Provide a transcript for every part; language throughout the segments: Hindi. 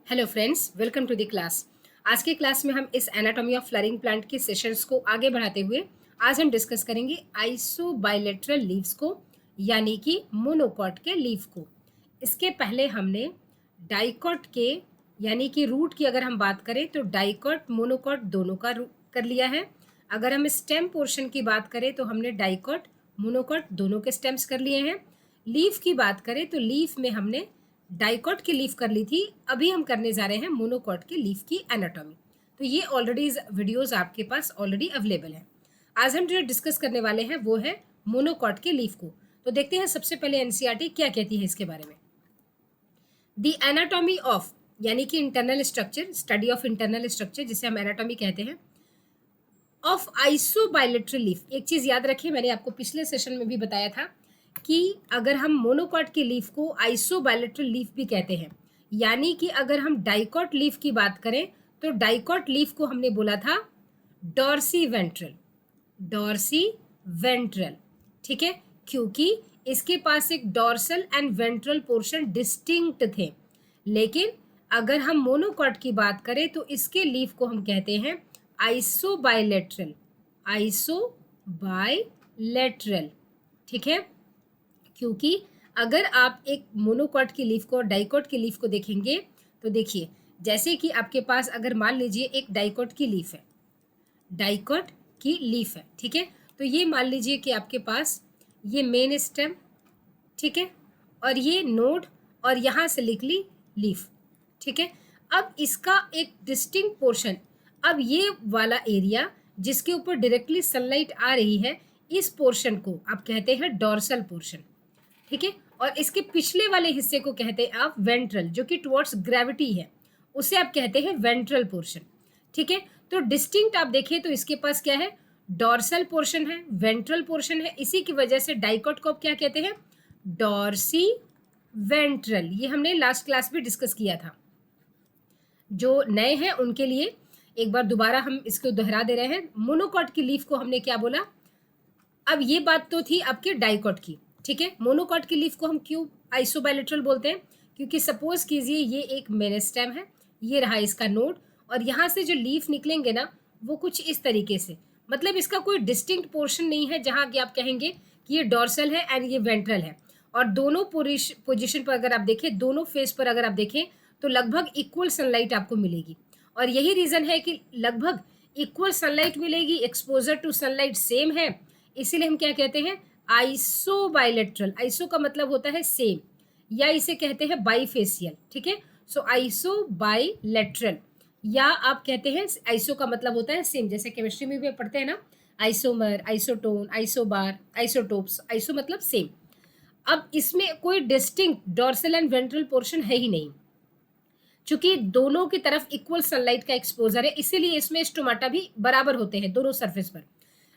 Hello friends, welcome to the class. आज की क्लास में हम इस एनाटॉमी ऑफ फ्लवरिंग प्लांट के सेशंस को आगे बढ़ाते हुए आज हम डिस्कस करेंगे आइसोबाइलेटरल लीव्स को, यानी कि मोनोकॉट के लीफ को। इसके पहले हमने डाइकॉट के यानी कि रूट की अगर हम बात करें तो डाइकॉट मोनोकॉट दोनों का कर लिया है। अगर हम स्टेम पोर्शन की बात करें तो हमने डाइकॉट मोनोकॉट दोनों के स्टेम्स कर लिए हैं। लीफ की बात करें तो लीफ में हमने डाइकॉट की लीफ कर ली थी। अभी हम करने जा रहे हैं मोनोकॉट के लीफ की एनाटॉमी। तो ये ऑलरेडी वीडियोस आपके पास ऑलरेडी अवेलेबल है। आज हम जो डिस्कस करने वाले हैं वो है मोनोकॉट के लीफ को। तो देखते हैं सबसे पहले एनसीईआरटी क्या कहती है इसके बारे में। द एनाटॉमी ऑफ यानी कि internal structure, study of internal structure जिसे हम एनाटॉमी कहते हैं, ऑफ आइसोबाइलेटरल लीफ। एक चीज याद रखिए, मैंने आपको पिछले सेशन में भी बताया था कि अगर हम मोनोकॉट की लीफ को आइसोबाइलेटरल लीफ भी कहते हैं, यानी कि अगर हम डाइकॉट लीफ की बात करें तो डाइकॉट लीफ को हमने बोला था डॉर्सी वेंट्रल, डॉर्सी वेंट्रल। ठीक है, क्योंकि इसके पास एक dorsal and ventral portion distinct थे। लेकिन अगर हम मोनोकॉट की बात करें तो इसके लीफ को हम कहते हैं आइसोबाइलेटरल, आइसोबाइलेटरल। ठीक है, क्योंकि अगर आप एक मोनोकॉट की लीफ को और डाइकॉट की लीफ को देखेंगे तो देखिए, जैसे कि आपके पास अगर मान लीजिए एक डाइकॉट की लीफ है, डाइकॉट की लीफ है, ठीक है, तो ये मान लीजिए कि आपके पास ये मेन स्टेम, ठीक है, और ये नोड और यहाँ से लिख ली लीफ। ठीक है, अब इसका एक डिस्टिंक्ट पोर्शन, अब ये वाला एरिया जिसके ऊपर डायरेक्टली सनलाइट आ रही है, इस पोर्शन को आप कहते हैं डॉर्सल पोर्शन। ठीक है, और इसके पिछले वाले हिस्से को कहते हैं आप वेंट्रल, जो कि टुवर्ड्स ग्रेविटी है, उसे आप कहते हैं वेंट्रल पोर्शन। ठीक है, तो डिस्टिंक्ट आप देखें तो इसके पास क्या है, डॉर्सल पोर्शन है, वेंट्रल पोर्शन है। इसी की वजह से डाइकॉट को क्या कहते हैं, डॉर्सी वेंट्रल। ये हमने लास्ट क्लास में डिस्कस किया था। जो नए हैं उनके लिए एक बार दोबारा हम इसको दोहरा दे रहे हैं। मोनोकॉट की लीफ को हमने क्या बोला, अब ये बात तो थी आपके डाइकॉट की। ठीक है, मोनोकॉट की लीफ को हम क्यों आइसोबाइलेटरल बोलते हैं, क्योंकि सपोज कीजिए ये एक मेरिस्टेम है, ये रहा इसका नोड, और यहाँ से जो लीफ निकलेंगे ना वो कुछ इस तरीके से, मतलब इसका कोई डिस्टिंक्ट पोर्शन नहीं है जहाँ कि आप कहेंगे कि ये डॉर्सल है एंड ये वेंट्रल है। और दोनों पोजिशन पर अगर आप देखें, दोनों फेस पर अगर आप देखें तो लगभग इक्वल सनलाइट आपको मिलेगी। और यही रीज़न है कि लगभग इक्वल सनलाइट मिलेगी, एक्सपोजर टू सनलाइट सेम है, इसीलिए हम क्या कहते हैं, आइसोबाइलेटरल। आइसो का मतलब होता है सेम, या इसे कहते हैं बाईफेसियल। ठीक है, सो आइसोबाइलेटरल, या आप कहते हैं आइसो का मतलब होता है सेम, जैसे केमिस्ट्री में भी पढ़ते हैं ना, isomer, isotone, isobar, isotopes. Iso मतलब सेम। अब इसमें कोई distinct dorsal and ventral portion है ही नहीं, चूंकि दोनों की तरफ इक्वल सनलाइट का एक्सपोजर है, इसीलिए इसमें स्टोमाटा भी बराबर होते हैं दोनों सरफेस पर।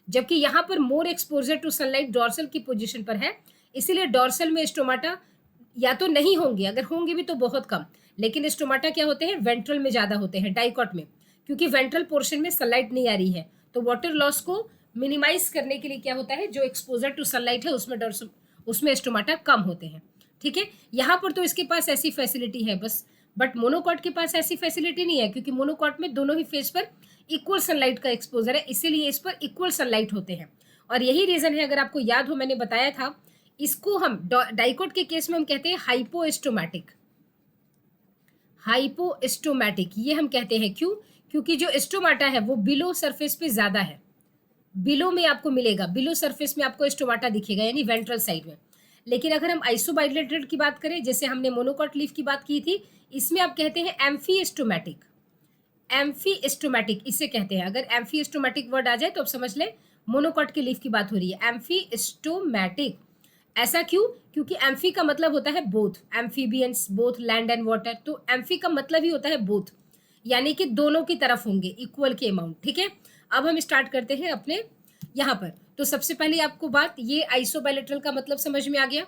जबकि यहाँ पर more exposure to sunlight dorsal की पोजीशन पर है, इसीलिए डॉर्सल में स्टोमाटा या तो नहीं होंगे, अगर होंगे भी तो बहुत कम, लेकिन स्टोमाटा क्या होते हैं, वेंट्रल में ज़्यादा होते हैं डाइकॉट में, क्योंकि वेंट्रल पोर्शन में सनलाइट नहीं आ रही है। तो वाटर लॉस को मिनिमाइज करने के लिए क्या होता है, जो एक्सपोजर टू सनलाइट है उसमें स्टोमाटा कम होते हैं। ठीक है, यहाँ पर तो इसके पास ऐसी फैसिलिटी है बस, बट मोनोकॉट के पास ऐसी फैसिलिटी नहीं है, क्योंकि मोनोकॉट में दोनों ही फेस पर इक्वल सनलाइट का एक्सपोजर है, इसीलिए इस पर इक्वल सनलाइट होते हैं। और यही रीजन है, अगर आपको याद हो मैंने बताया था, इसको हम डाइकॉट के केस में हम कहते हैं हाइपोस्टोमैटिक, हाइपोस्टोमैटिक ये हम कहते हैं। क्यों, क्योंकि जो स्टोमाटा है वो बिलो सरफेस पे ज्यादा है, बिलो में आपको मिलेगा, बिलो सरफेस में आपको स्टोमाटा दिखेगा, यानी वेंट्रल साइड में। लेकिन अगर हम आइसोबाइलेटरल की बात करें, जैसे हमने मोनोकॉट लीफ की बात की थी, इसमें आप कहते हैं एम्फीस्टोमैटिक, एम्फीस्टोमैटिक इसे कहते हैं। अगर एम्फीस्टोमैटिक वर्ड आ जाए तो आप समझ लें मोनोकॉट की लीफ की बात हो रही है, एम्फीस्टोमैटिक। ऐसा क्यों, क्योंकि एम्फी का मतलब होता है both, amphibians, both land and water, तो एम्फी का मतलब ही होता है बोथ, यानी कि दोनों की तरफ होंगे इक्वल के अमाउंट। ठीक है, अब हम स्टार्ट करते हैं अपने यहाँ पर। तो सबसे पहले आपको बात, ये आइसोबाइलेटरल का मतलब समझ में आ गया।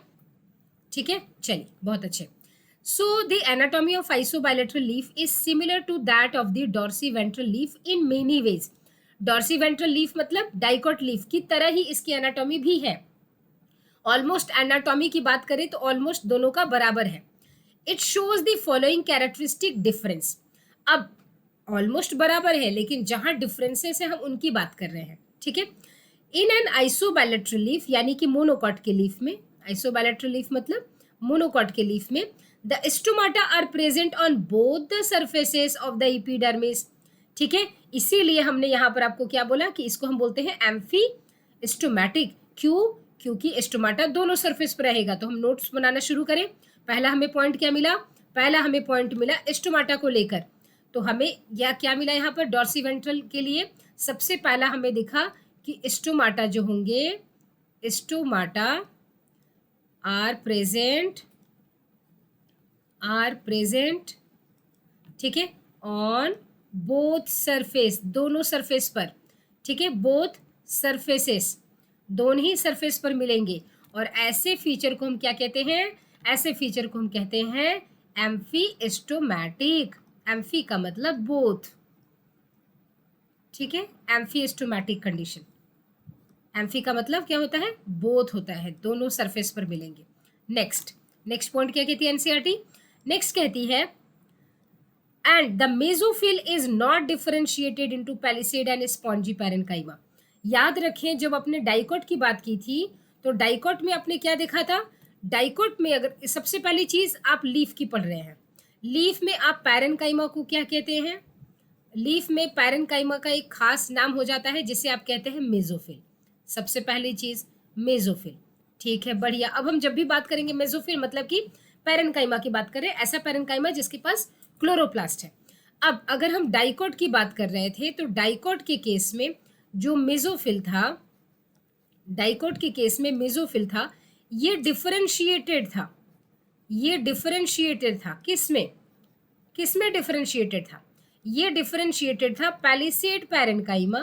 ठीक है, चलिए बहुत अच्छे। So the anatomy of isobilateral leaf is similar to that of the dorsiventral leaf in many ways. dorsiventral leaf मतलब डाइकॉट लीफ की तरह ही इसकी एनाटॉमी भी है। ऑलमोस्ट एनाटॉमी की बात करें तो ऑलमोस्ट दोनों का बराबर है। It shows the following characteristic difference. अब ऑलमोस्ट बराबर है, लेकिन जहां डिफरेंसेस है हम उनकी बात कर रहे हैं, ठीक है। इन एन आइसोबैलेट्रल लीफ, यानी कि मोनोकॉट के लीफ में, आइसोबैलेट्रल लीफ मतलब मोनोकॉट के लीफ में, the stomata are present on both the surfaces of the epidermis, ठीक है। इसीलिए हमने यहाँ पर आपको क्या बोला कि इसको हम बोलते हैं एम्फी स्टोमैटिक। क्यों? क्योंकि स्टोमाटा दोनों सरफेस पर रहेगा। तो हम नोट्स बनाना शुरू करें। पहला हमें पॉइंट क्या मिला? पहला हमें पॉइंट मिला स्टोमाटा को लेकर। तो हमें या क्या मिला यहाँ पर डॉर्सीवेंट्रल के लिए? सबसे पहला हमें दिखा कि स्टोमाटा जो होंगे, स्टोमाटा आर प्रेजेंट, ठीक है, ऑन बोथ सरफेस, दोनों सरफेस पर, ठीक है, बोथ सरफेसेस, दोनों ही सरफेस पर मिलेंगे। और ऐसे फीचर को हम क्या कहते हैं? ऐसे फीचर को हम कहते हैं एम्फीस्टोमैटिक। एम्फी का मतलब बोथ, ठीक है, एम्फीस्टोमैटिक कंडीशन। एम्फी का मतलब क्या होता है? बोथ होता है, दोनों सरफेस पर मिलेंगे। नेक्स्ट पॉइंट क्या कहती है एनसीईआरटी? नेक्स्ट कहती है and the mesophyll is not differentiated into palisade and spongy parenchyma. याद रखें, जब अपने डाइकोट की बात की थी तो डाइकोट में आपने क्या देखा था? डाइकोट में अगर सबसे पहली चीज आप लीफ की पढ़ रहे हैं, लीफ में आप पैरेन्काइमा को क्या कहते हैं? लीफ में पैरेन्काइमा का एक खास नाम हो जाता है जिसे आप कहते हैं मेसोफिल। सबसे पहली चीज मेसोफिल, ठीक है, बढ़िया। अब हम जब भी बात करेंगे मेसोफिल मतलब कि पैरेन्काइमा की बात करें, ऐसा पैरेन्काइमा जिसके पास क्लोरोप्लास्ट है। अब अगर हम डाइकोट की बात कर रहे थे तो डाइकोट के केस में जो मेसोफिल था, डाइकोट के केस में मेसोफिल था, ये डिफरेंशिएटेड था। ये डिफरेंशिएटेड था किसमें? किसमें डिफरेंशिएटेड था? ये डिफरेंशिएटेड था palisade parenchyma,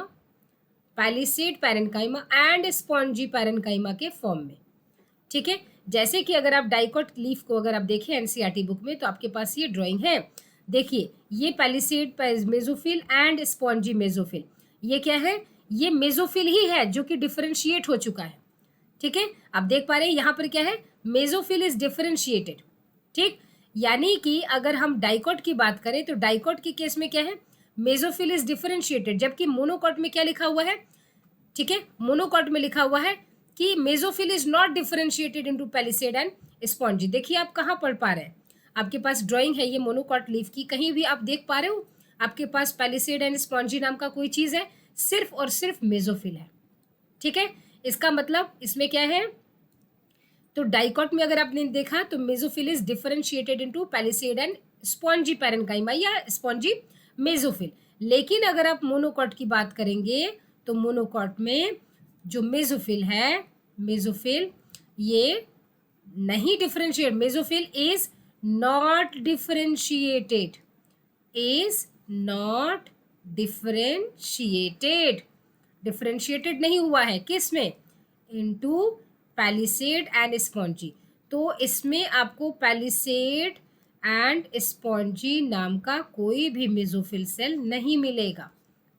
palisade parenchyma and spongy parenchyma के फॉर्म में, ठीक है। जैसे कि अगर आप डाइकोट लीफ को अगर आप देखें एनसीईआरटी बुक में तो आपके पास ये ड्राइंग है, देखिए ये palisade mesophyll and spongy mesophyll. ये क्या है? ये मेसोफिल ही है जो कि डिफरेंशिएट हो चुका है, ठीक है। आप देख पा रहे हैं यहाँ पर क्या है? मेसोफिल इज डिफरेंशिएटेड, ठीक। यानी कि अगर हम डाइकोट की बात करें तो डाइकोट के केस में क्या है? मेसोफिल इज डिफरेंशिएटेड, जबकि मोनोकॉट में क्या लिखा हुआ है? ठीक है, मोनोकॉट में लिखा हुआ है कि mesophyll is not differentiated into palisade and spongy. देखिए आप कहाँ पढ़ पा रहे हैं? आपके पास ड्राइंग है ये मोनोकॉट लीफ की, कहीं भी आप देख पा रहे हो आपके पास पैलिसेड एंड स्पॉन्जी नाम का कोई चीज है? सिर्फ और सिर्फ मेसोफिल है, ठीक है। इसका मतलब इसमें क्या है? तो डाइकोट में अगर आपने देखा तो mesophyll is differentiated into palisade and spongy parenchyma या स्पॉन्जी मेसोफिल। लेकिन अगर आप मोनोकॉट की बात करेंगे तो मोनोकॉट में जो मेसोफिल है, मेसोफिल ये नहीं differentiate, mesophyll is not differentiated, is not differentiated, differentiated नहीं हुआ है किस में? Into palisade and spongy. तो इसमें आपको पैलिसेड एंड स्पॉन्जी नाम का कोई भी मेसोफिल सेल नहीं मिलेगा,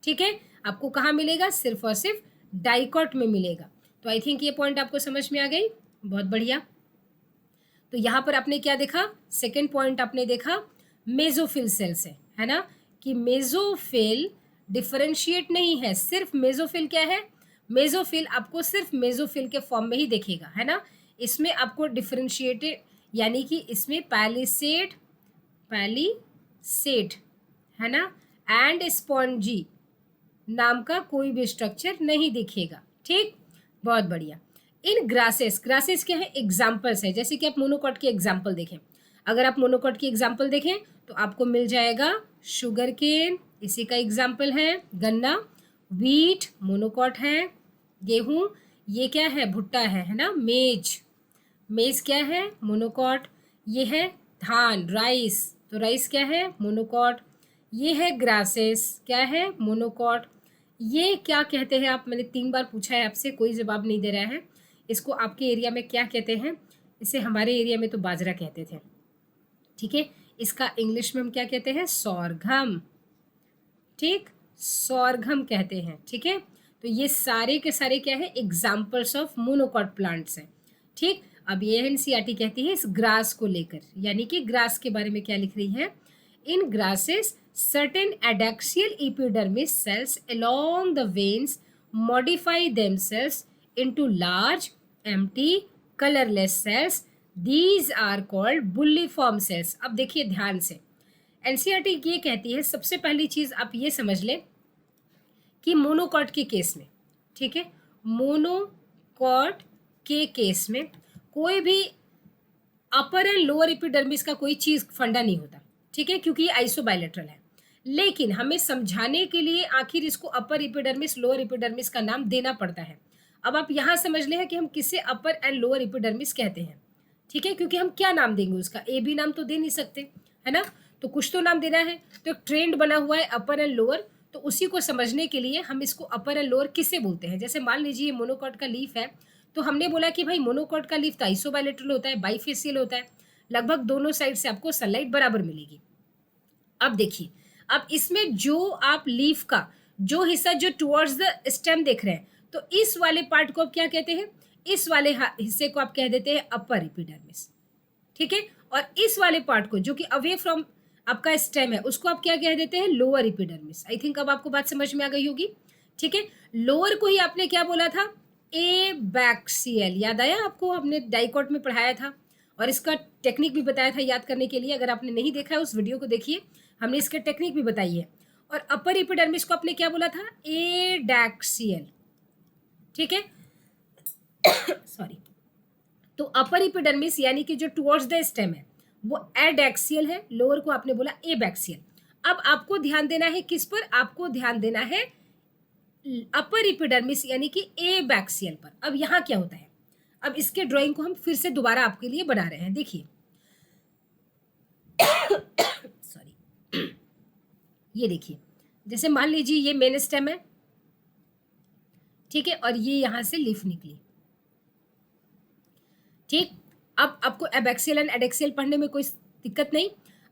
ठीक है। आपको कहाँ मिलेगा? सिर्फ और सिर्फ डाइकोट में मिलेगा। तो आई थिंक ये पॉइंट आपको समझ में आ गई, बहुत बढ़िया। तो यहाँ पर आपने क्या देखा? सेकेंड पॉइंट आपने देखा मेसोफिल सेल से, है ना, कि मेसोफिल डिफरेंशिएट नहीं है, सिर्फ मेसोफिल क्या है? मेसोफिल आपको सिर्फ मेसोफिल के फॉर्म में ही दिखेगा, है ना। इसमें आपको डिफरेंशिएटेड यानी कि इसमें पैलिसेड है ना एंड स्पॉन्जी नाम का कोई भी स्ट्रक्चर नहीं दिखेगा, ठीक, बहुत बढ़िया। इन ग्रासेस, ग्रासेस क्या है? एग्जाम्पल्स है, जैसे कि आप मोनोकॉट की एग्जाम्पल देखें। अगर आप मोनोकॉट की एग्जाम्पल देखें तो आपको मिल जाएगा शुगर केन, इसी का एग्जाम्पल है, गन्ना, व्हीट मोनोकॉट है, गेहूं ये क्या है? भुट्टा है ना, मेज, मेज क्या है? मोनोकॉट। ये है धान, राइस, तो राइस क्या है? मोनोकॉट। ये है ग्रासेस, क्या है? मोनोकॉट। ये क्या कहते हैं आप? मैंने 3 बार पूछा है आपसे, कोई जवाब नहीं दे रहा है। इसको आपके एरिया में क्या कहते हैं? इसे हमारे एरिया में तो बाजरा कहते थे, ठीक है। इसका इंग्लिश में हम क्या कहते हैं? सोरघम, ठीक, सोरघम कहते हैं, ठीक है। तो ये सारे के सारे क्या है? एग्जाम्पल्स ऑफ मोनोकॉट प्लांट्स हैं, ठीक। अब ये एनसीईआरटी कहती है इस ग्रास को लेकर, यानी कि ग्रास के बारे में क्या लिख रही है, इन grasses certain adaxial epidermis cells along the veins modify themselves into large empty colorless cells. These are called bulliform cells. अब देखिए ध्यान से, एनसीईआरटी ये कहती है सबसे पहली चीज आप ये समझ लें कि मोनोकॉट के केस में, ठीक है, मोनोकॉट के केस में कोई भी अपर एंड लोअर एपिडर्मिस का कोई चीज फंडा नहीं होता, ठीक है, क्योंकि ये आइसोबायलेटरल है। लेकिन हमें समझाने के लिए आखिर इसको अपर एपिडर्मिस लोअर एपिडर्मिस का नाम देना पड़ता है। अब आप यहाँ समझ ले कि हम किसे अपर एंड लोअर एपिडर्मिस कहते हैं, ठीक है, क्योंकि हम क्या नाम देंगे उसका, ए बी नाम तो दे नहीं सकते, है ना, तो कुछ तो नाम देना है। तो एक ट्रेंड बना हुआ है अपर एंड लोअर, तो उसी को समझने के लिए हम इसको अपर एंड लोअर किसे बोलते हैं। जैसे मान लीजिए ये मोनोकॉट का लीफ है, तो हमने बोला कि भाई मोनोकॉट का लीफ तो आइसोबायलेटरल होता है, बाइफेसियल होता है, लगभग दोनों साइड से आपको सनलाइट बराबर मिलेगी। अब देखिए, अब इसमें जो आप लीफ का जो हिस्सा जो टुवर्ड्स द स्टेम देख रहे हैं, तो इस वाले पार्ट को आप क्या कहते हैं, इस वाले हिस्से को आप कह देते हैं अपर एपिडर्मिस, ठीक है, और इस वाले पार्ट को जो कि अवे फ्रॉम आपका स्टेम है उसको आप क्या कह देते हैं, लोअर एपिडर्मिस। आई थिंक अब आपको बात समझ में आ गई होगी, ठीक है। लोअर को ही आपने क्या बोला था, एबैक्सियल, याद आया आपको, हमने डाइकोट में पढ़ाया था और इसका टेक्निक भी बताया था याद करने के लिए। अगर आपने नहीं देखा है उस वीडियो को देखिए, हमने इसके टेक्निक भी बताई है। और अपर एपिडर्मिस को आपने क्या बोला था, एडैक्सियल, ठीक है सॉरी। तो अपर एपिडर्मिस यानी कि जो टुवर्ड्स द स्टेम है वो एडैक्सियल है, लोअर को आपने बोला एबैक्सियल। अब आपको ध्यान देना है किस पर, आपको ध्यान देना है अपर एपिडर्मिस यानी कि एबैक्सियल पर। अब यहाँ क्या होता है, अब इसके ड्राइंग को हम फिर से दोबारा आपके लिए बना रहे हैं, देखिए सॉरी ये देखिए, जैसे मान लीजिए ये मेन स्टेम है, ठीक है, और ये यहां से लीफ निकली, ठीक। अब आपको एबैक्सियल एंड एडैक्सियल पढ़ने में कोई दिक्कत नहीं।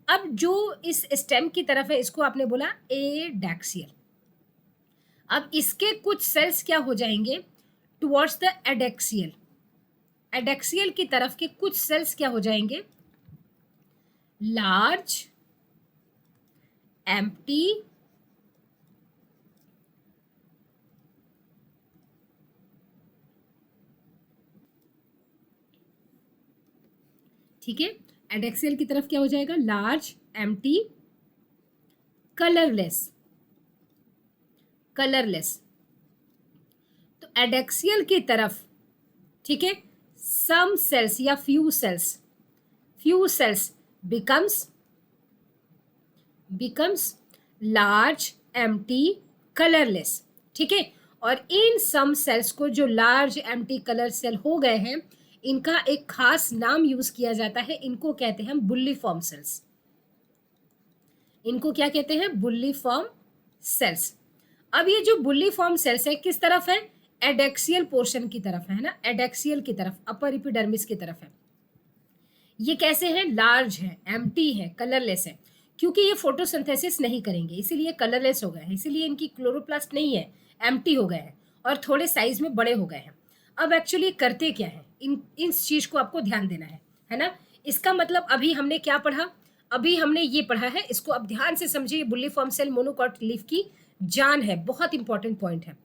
अब जो इस स्टेम की तरफ है इसको आपने बोला एडैक्सियल। अब इसके कुछ सेल्स क्या हो जाएंगे टुवर्ड्स द एडैक्सियल, एडैक्सियल की तरफ के कुछ सेल्स क्या हो जाएंगे, लार्ज एम्प्टी ठीक है, एडैक्सियल की तरफ क्या हो जाएगा, लार्ज एम्प्टी कलरलेस, कलरलेस। तो एडैक्सियल की तरफ, ठीक है, सम सेल्स या few cells becomes large empty colourless, ठीक है। और इन सम सेल्स को जो लार्ज एम्प्टी कलर सेल हो गए हैं, इनका एक खास नाम यूज किया जाता है, इनको कहते हैं बुल्लीफॉर्म सेल्स। इनको क्या कहते हैं, बुल्लीफॉर्म सेल्स। अब ये जो बुल्लीफॉर्म सेल्स है किस तरफ है, एडैक्सियल पोर्शन की तरफ है ना, एडैक्सियल की तरफ, अपर एपिडर्मिस की तरफ है। ये कैसे हैं, लार्ज है, एम्प्टी है, कलरलेस है, क्योंकि ये फोटोसिंथेसिस नहीं करेंगे इसीलिए कलरलेस हो गए हैं, इसीलिए इनकी क्लोरोप्लास्ट नहीं है, एम्प्टी हो गए हैं और थोड़े साइज में बड़े हो गए हैं। अब एक्चुअली करते क्या है, इस चीज को आपको ध्यान देना है ना। इसका मतलब अभी हमने क्या पढ़ा, अभी हमने ये पढ़ा है, इसको अब ध्यान से समझिए, बुल्लीफॉर्म सेल मोनोकॉट लीफ की जान है, बहुत इंपॉर्टेंट पॉइंट है।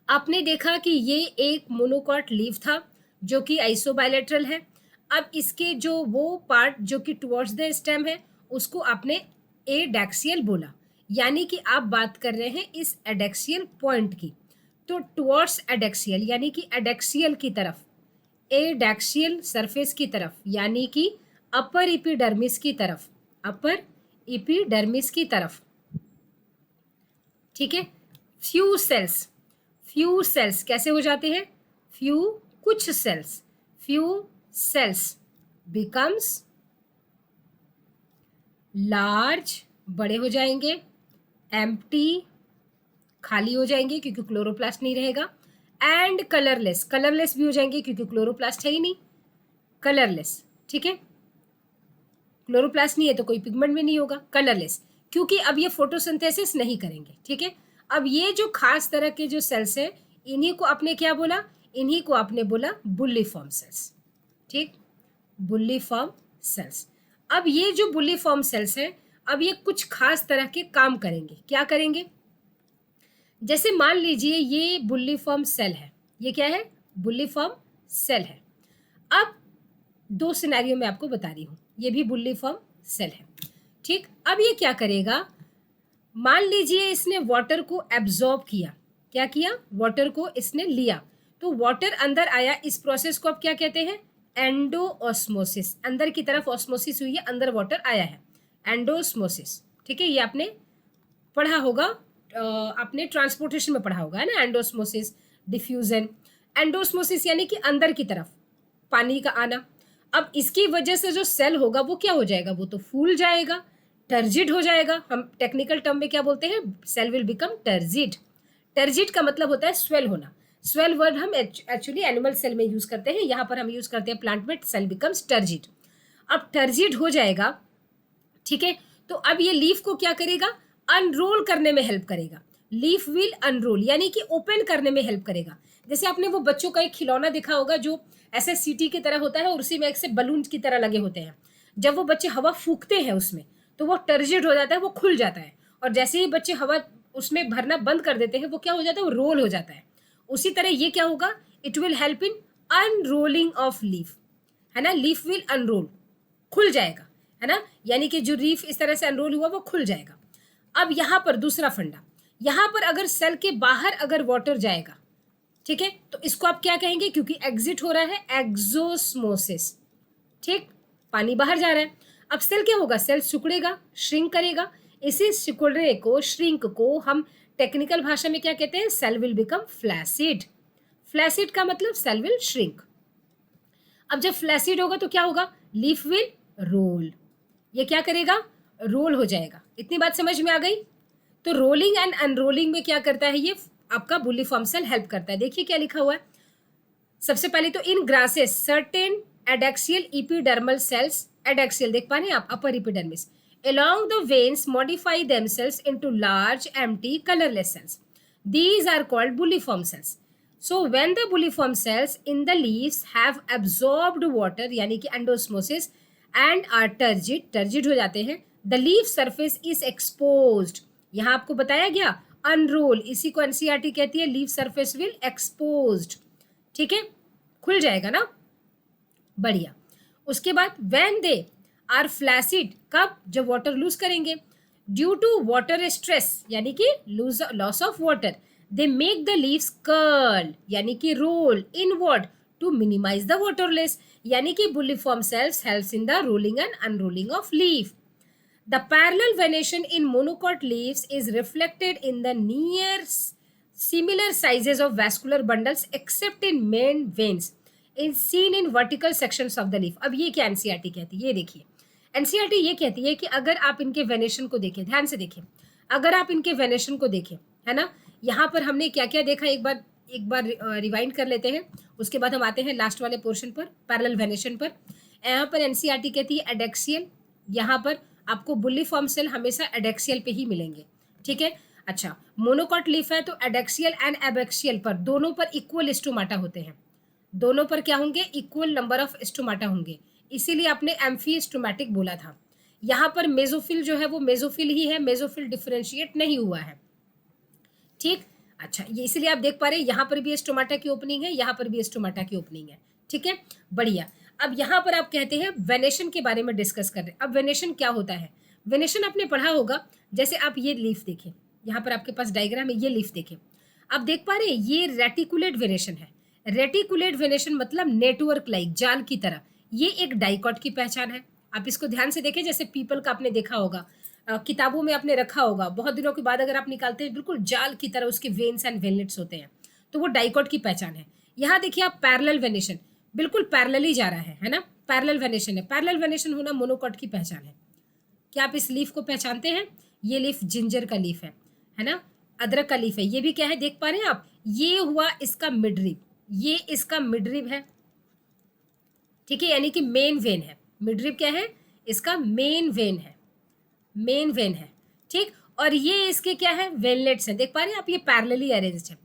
आपने देखा कि ये एक मोनोकॉट लीफ था जो कि आइसोबायलेटरल है। अब इसके जो वो पार्ट जो कि टुवर्ड्स द स्टेम है उसको आपने एडैक्सियल बोला, यानी कि आप बात कर रहे हैं इस एडैक्सियल पॉइंट की। तो टुवर्ड्स एडैक्सियल यानी कि एडैक्सियल की तरफ, एडैक्सियल सरफेस की तरफ, यानी कि अपर एपिडर्मिस की तरफ, अपर एपिडर्मिस की तरफ, ठीक है। फ्यू सेल्स कैसे हो जाते हैं, कुछ सेल्स बिकम्स लार्ज, बड़े हो जाएंगे, एम्प्टी, खाली हो जाएंगे क्योंकि क्लोरोप्लास्ट नहीं रहेगा, एंड कलरलेस भी हो जाएंगे क्योंकि क्लोरोप्लास्ट है ही नहीं, कलरलेस, ठीक है। क्लोरोप्लास्ट नहीं है तो कोई पिगमेंट भी नहीं होगा, कलरलेस, क्योंकि अब ये फोटोसिंथेसिस नहीं करेंगे, ठीक है। अब ये जो खास तरह के जो सेल्स हैं, इन्हीं को आपने क्या बोला, इन्हीं को आपने बोला बुल्लीफॉर्म सेल्स, ठीक, बुल्लीफॉर्म सेल्स। अब ये जो बुल्लीफॉर्म सेल्स हैं, अब ये कुछ खास तरह के काम करेंगे। क्या करेंगे? जैसे मान लीजिए ये बुल्लीफॉर्म सेल है, ये क्या है? बुल्लीफॉर्म सेल है। अब दो सिनेरियो में आपको बता रही हूँ, ये भी बुल्लीफॉर्म सेल है, ठीक। अब ये क्या करेगा? मान लीजिए इसने वाटर को एब्जॉर्ब किया। क्या किया? वाटर को इसने लिया, तो वाटर अंदर आया। इस प्रोसेस को अब क्या कहते हैं? एंडोऑस्मोसिस। अंदर की तरफ ऑस्मोसिस हुई है, अंदर वाटर आया है, एंडोऑस्मोसिस। ठीक है, ये आपने पढ़ा होगा, आपने ट्रांसपोर्टेशन में पढ़ा होगा, है ना? Endosmosis, diffusion. एंडोऑस्मोसिस यानी कि अंदर की तरफ पानी का आना। अब इसकी वजह से जो सेल होगा वो क्या हो जाएगा? वो तो फूल जाएगा, टर्जिड हो जाएगा। हम टेक्निकल टर्म में क्या बोलते हैं? Cell will become turgid. Turgid का मतलब होता है स्वेल होना। स्वेल वर्ड हम एक्चुअली एनिमल सेल में यूज करते हैं, यहाँ पर हम यूज करते हैं प्लांट में। Cell becomes turgid. अब टर्जिड हो जाएगा, ठीक है। तो अब ये लीफ को क्या करेगा? अनरोल करने में हेल्प करेगा। लीफ विल अनरोल यानी कि ओपन करने में हेल्प करेगा। जैसे आपने वो बच्चों का एक खिलौना देखा होगा जो ऐसे सीटी की तरह होता है और उसी में एक से बलून की तरह लगे होते हैं। जब वो बच्चे हवा फूकते हैं उसमें, तो वो टर्जिड हो जाता है, वो खुल जाता है। और जैसे ही बच्चे हवा उसमें भरना बंद कर देते हैं, वो क्या हो जाता है? वो रोल हो जाता है। उसी तरह ये क्या होगा? It will help in unrolling of leaf, है ना? लीफ विल अनरोल, खुल जाएगा, है ना? यानी कि जो लीफ इस तरह से अनरोल हुआ वो खुल जाएगा। अब यहाँ पर दूसरा फंडा, यहाँ पर अगर सेल के बाहर अगर वाटर जाएगा, ठीक है, तो इसको आप क्या कहेंगे? क्योंकि एग्जिट हो रहा है, एक्सोस्मोसिस, ठीक, पानी बाहर जा रहा है। अब सेल क्या होगा? सेल सिकुड़ेगा, श्रिंक करेगा। इसी सिकुड़ने को, श्रिंक को हम टेक्निकल भाषा में क्या कहते हैं? Cell will become flaccid. Flaccid का मतलब सेल विल श्रिंक। अब जब फ्लैसिड होगा तो क्या होगा? Leaf will roll. ये क्या करेगा? रोल हो जाएगा। इतनी बात समझ में आ गई? तो रोलिंग एंड अनरोलिंग में क्या करता है? ये आपका बुल्लीफॉर्म सेल हेल्प करता है। देखिए क्या लिखा हुआ है। सबसे पहले तो in grasses certain adaxial epidermal cells, adaxial देख पा रहे हैं आप, upper epidermis, along the veins modify themselves into large empty colorless cells. These are called bulliform cells. So when the bulliform cells in the leaves have absorbed water यानी कि एंडोस्मोसिस and are turgid हो जाते हैं, the leaf surface is exposed. यहाँ आपको बताया गया अनरोल, इसी को एनसीईआरटी कहती है लीफ सरफेस विल एक्सपोज्ड, ठीक है, खुल जाएगा ना, बढ़िया। उसके बाद व्हेन दे आर फ्लैसिड, कब? जब वाटर लूज करेंगे, ड्यू टू वाटर स्ट्रेस यानी कि loss of water, they make the leaves curl यानी कि roll inward to minimize the water loss, यानी कि bulliform cells helps in the rolling and unrolling of leaf. The parallel venation in monocot leaves is reflected in the near similar sizes of vascular bundles except in main veins is seen in vertical sections of the leaf. अब ये क्या एनसीईआरटी कहती है? ये देखिए, एनसीईआरटी ये कहती है कि अगर आप इनके वेनेशन को देखें, ध्यान से देखें, अगर आप इनके वेनेशन को देखें, है ना, यहाँ पर हमने क्या क्या देखा, एक बार रिवाइंड कर लेते हैं, उसके बाद हम आते हैं लास्ट वाले पोर्शन पर, पैरेलल वेनेशन पर। यहाँ पर एनसीईआरटी कहती है एडेक्सियल, यहाँ पर आपको बुल्लीफॉर्म सेल हमेशा एडेक्सियल पे ही मिलेंगे, ठीक है। अच्छा, मोनोकॉट लीफ है तो एडेक्सियल एंड एबेक्सियल पर दोनों पर इक्वल स्टोमाटा होते हैं, दोनों पर क्या होंगे? इक्वल नंबर ऑफ स्टोमाटा होंगे, इसीलिए आपने एम्फी स्टोमैटिक बोला था। यहाँ पर मेजोफिल जो है वो मेजोफिल ही है, मेजोफिल डिफरेंशिएट नहीं हुआ है, ठीक। अच्छा, ये इसलिए आप देख पा रहे हैं यहाँ पर भी स्टोमाटा की ओपनिंग है, यहाँ पर भी स्टोमाटा की ओपनिंग है, ठीक है, बढ़िया। अब यहाँ पर आप कहते हैं वेनेशन के बारे में डिस्कस कर रहे हैं। अब वेनेशन क्या होता है? वेनेशन आपने पढ़ा होगा, जैसे आप ये लीफ देखें, यहाँ पर आपके पास डायग्राम है, ये लीफ देखें, आप देख पा रहे हैं ये रेटिकुलेट वेनेशन है। रेटिकुलेट वेनेशन मतलब नेटवर्क लाइक, जाल की तरह, ये एक डाइकॉट की पहचान है। आप इसको ध्यान से देखें, जैसे पीपल का आपने देखा होगा, किताबों में आपने रखा होगा, बहुत दिनों के बाद अगर आप निकालते हैं बिल्कुल जाल की तरह उसके वेन्स एंड वेनलेट्स होते हैं, तो वो डाइकॉट की पहचान है। यहाँ देखिए आप पैरेलल वेनेशन, बिल्कुल पैरेलल ही जा रहा है ना, पैरेलल वेनेशन है। पैरेलल वेनेशन होना मोनोकॉट की पहचान है। क्या आप इस लीफ को पहचानते हैं? ये लीफ जिंजर का लीफ है ना, अदरक का लीफ है। ये भी क्या है, देख पा रहे हैं आप, ये हुआ इसका मिडरिब, ये इसका मिडरिब है, ठीक है, यानी कि मेन वेन है। मिडरिब क्या है? इसका मेन वेन है, मेन वेन है, ठीक। और ये इसके क्या है? वेनलेट्स हैं, देख पा रहे हैं आप, ये पैरेलली अरेंज्ड है।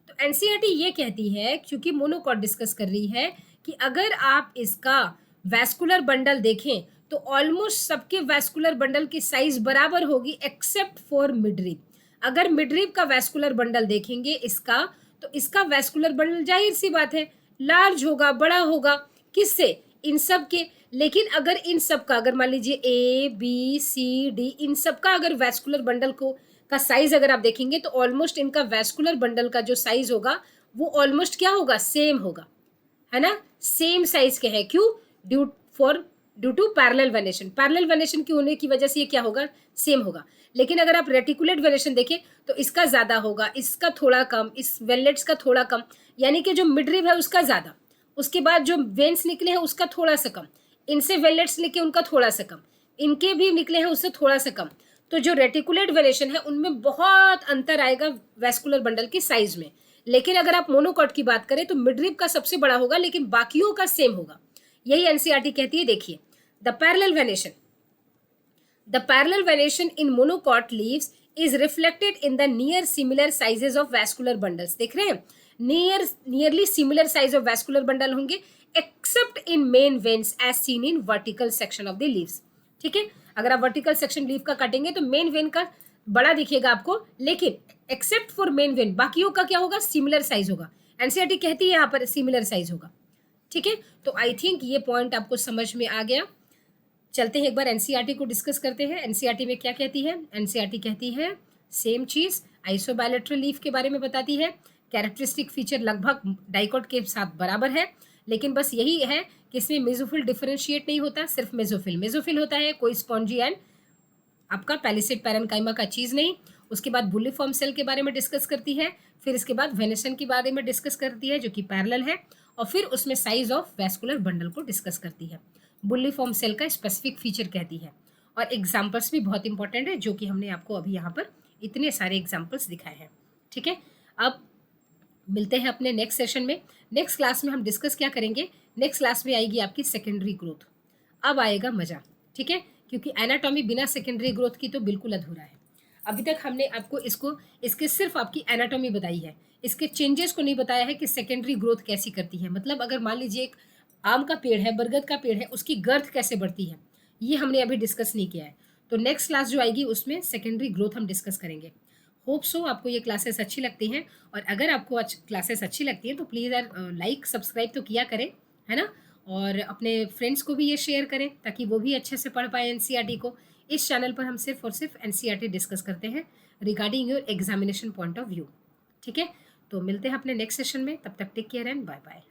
तो एनसीईआरटी ये कहती है, क्योंकि मोनोकॉट डिस्कस कर रही है कि अगर आप इसका वैस्कुलर बंडल देखें तो ऑलमोस्ट सबके वैस्कुलर बंडल की साइज बराबर होगी एक्सेप्ट फॉर मिडरिब। अगर मिडरिब का वैस्कुलर बंडल देखेंगे इसका, तो इसका वैस्कुलर बंडल जाहिर सी बात है लार्ज होगा, बड़ा होगा, किससे, इन सब के। लेकिन अगर इन सब का, अगर मान लीजिए ए बी सी डी, इन सब का अगर वैस्कुलर बंडल को का साइज अगर आप देखेंगे तो ऑलमोस्ट इनका वैस्कुलर बंडल का जो साइज होगा वो ऑलमोस्ट क्या होगा, सेम होगा, है ना, सेम साइज के हैं। क्यों, due to parallel venation. Parallel venation की होने की वजह से ये क्या होगा, सेम होगा। लेकिन अगर आप रेटिकुलेट वेनेशन देखें तो इसका ज्यादा होगा, इसका थोड़ा कम, इस वेनलेट्स का थोड़ा कम, यानी कि जो मिडरिब है उसका ज्यादा, उसके बाद जो वेन्स निकले हैं उसका थोड़ा सा कम, इनसे वेनलेट्स निकले उनका थोड़ा सा कम, इनके भी निकले हैं उससे थोड़ा सा कम। तो जो रेटिकुलेट वेनेशन है उनमें बहुत अंतर आएगा वैस्कुलर बंडल की साइज में। लेकिन अगर आप मोनोकॉट की बात करें तो मिडरिब का सबसे बड़ा होगा, लेकिन बाकियों का सेम होगा। यही एनसीईआरटी कहती है। देखिए, the parallel venation in monocot leaves is reflected in the near similar sizes of vascular bundles. देख रहे हैं, nearly similar size of vascular bundle होंगे except in main veins as seen in vertical section of the leaves. ठीक है, अगर आप वर्टिकल सेक्शन लीव का काटेंगे तो मेन वेन का बड़ा दिखेगा आपको, लेकिन एक्सेप्ट फॉर मेन वेन बाकियों का क्या होगा, सिमिलर साइज होगा। एनसीईआरटी कहती है यहाँ पर सिमिलर साइज होगा। ठीक है, तो आई थिंक ये पॉइंट आपको समझ में आ गया। चलते हैं एक बार एनसीईआरटी को डिस्कस करते हैं। एनसीईआरटी में क्या कहती है, एनसीईआरटी कहती है सेम चीज, आइसोबायलैटरल लीफ के बारे में बताती है। कैरेक्टरिस्टिक फीचर लगभग डाइकोट के साथ बराबर है, लेकिन बस यही है कि इसमें मेसोफिल डिफरेंशिएट नहीं होता, सिर्फ मेसोफिल होता है, कोई स्पॉन्जी एंड आपका पैलिसेड पैरेन्काइमा का चीज नहीं। उसके बाद बुल्लीफॉर्म सेल के बारे में डिस्कस करती है, फिर इसके बाद वेनेशन के बारे में डिस्कस करती है जो कि पैरेलल है, और फिर उसमें साइज ऑफ वैस्कुलर बंडल को डिस्कस करती है। बुल्लीफॉर्म सेल का स्पेसिफिक फीचर कहती है, और एग्जाम्पल्स भी बहुत इंपॉर्टेंट है जो कि हमने आपको अभी यहाँ पर इतने सारे एग्जाम्पल्स दिखाए हैं। ठीक है, अब मिलते हैं अपने नेक्स्ट सेशन में। नेक्स्ट क्लास में हम डिस्कस क्या करेंगे, नेक्स्ट क्लास में आएगी आपकी सेकेंडरी ग्रोथ। अब आएगा मजा, ठीक है, क्योंकि एनाटॉमी बिना सेकेंडरी ग्रोथ की तो बिल्कुल अधूरा है। अभी तक हमने आपको इसके सिर्फ आपकी एनाटॉमी बताई है, इसके चेंजेस को नहीं बताया है कि सेकेंडरी ग्रोथ कैसी करती है। मतलब अगर मान लीजिए एक आम का पेड़ है, बरगद का पेड़ है, उसकी गर्थ कैसे बढ़ती है, ये हमने अभी डिस्कस नहीं किया है। तो नेक्स्ट क्लास जो आएगी उसमें सेकेंडरी ग्रोथ हम डिस्कस करेंगे। होप सो आपको ये क्लासेस अच्छी लगती हैं, और अगर आपको क्लासेस अच्छी लगती हैं तो प्लीज़ यार लाइक सब्सक्राइब तो किया करें, है ना, और अपने फ्रेंड्स को भी ये शेयर करें ताकि वो भी अच्छे से पढ़ पाए एनसीईआरटी को। इस चैनल पर हम सिर्फ और सिर्फ एनसीईआरटी डिस्कस करते हैं regarding your examination point of view. ठीक है, तो मिलते हैं अपने नेक्स्ट सेशन में, तब तक take care and bye bye.